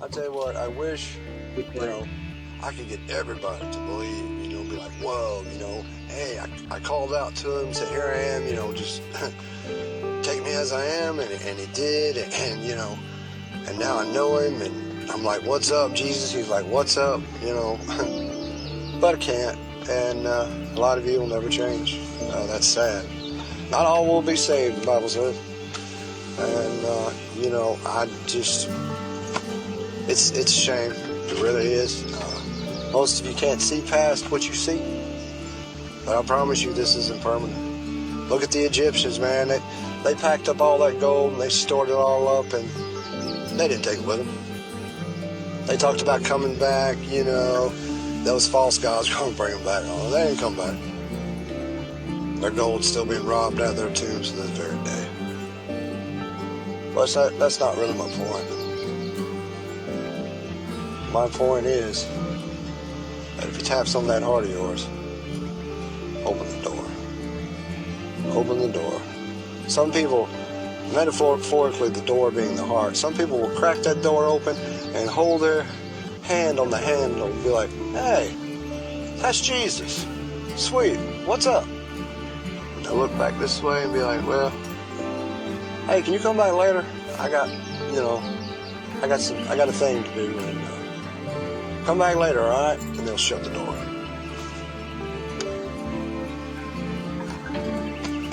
I tell you what, I wish, I could get everybody to believe, be like, whoa, hey, I called out to him, said, here I am, just take me as I am, and he did, and now I know him, and I'm like, what's up, Jesus? He's like, what's up, but I can't, and a lot of you will never change. That's sad. Not all will be saved, the Bible says, and, I just, it's a shame, it really is. Most of you can't see past what you see, but I promise you this isn't permanent. Look at the Egyptians, man. They packed up all that gold and they stored it all up, and they didn't take it with them. They talked about coming back, those false gods were going to bring them back. Oh, they didn't come back. Their gold's still being robbed out of their tombs to this very day. But that's not really my point. My point is that if he taps on that heart of yours, open the door. Open the door. Some people, metaphorically the door being the heart, some people will crack that door open and hold their hand on the handle and be like, hey, that's Jesus. Sweet, what's up? And they'll look back this way and be like, well, hey, can you come back later? I got a thing to do, and come back later, all right? And they'll shut the door.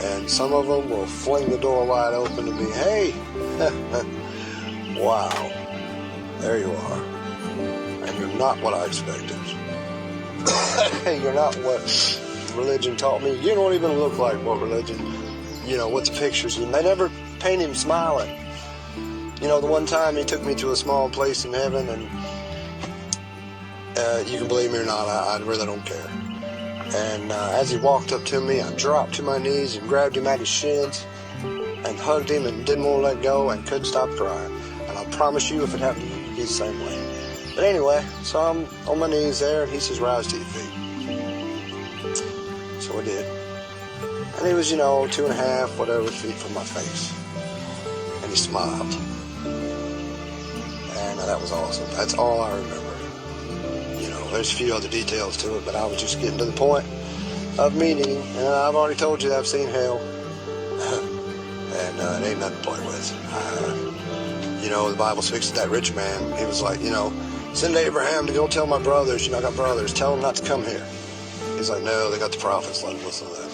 And some of them will fling the door wide open and be, hey, wow, there you are. And you're not what I expected. You're not what religion taught me. You don't even look like what religion, what the pictures. They never paint him smiling. The one time he took me to a small place in heaven, and you can believe me or not, I really don't care. And as he walked up to me, I dropped to my knees and grabbed him at his shins and hugged him and didn't want to let go and couldn't stop crying. And I promise you, if it happened to you, you'd be the same way. But anyway, so I'm on my knees there, and he says, rise to your feet. So I did. And he was, 2.5, whatever feet from my face. And he smiled. And that was awesome. That's all I remember. There's a few other details to it, but I was just getting to the point of meeting him. And I've already told you that I've seen hell. And it ain't nothing to play with. The Bible speaks to that rich man. He was like, send Abraham to go tell my brothers, I got brothers, tell them not to come here. He's like, no, they got the prophets, let them listen to that.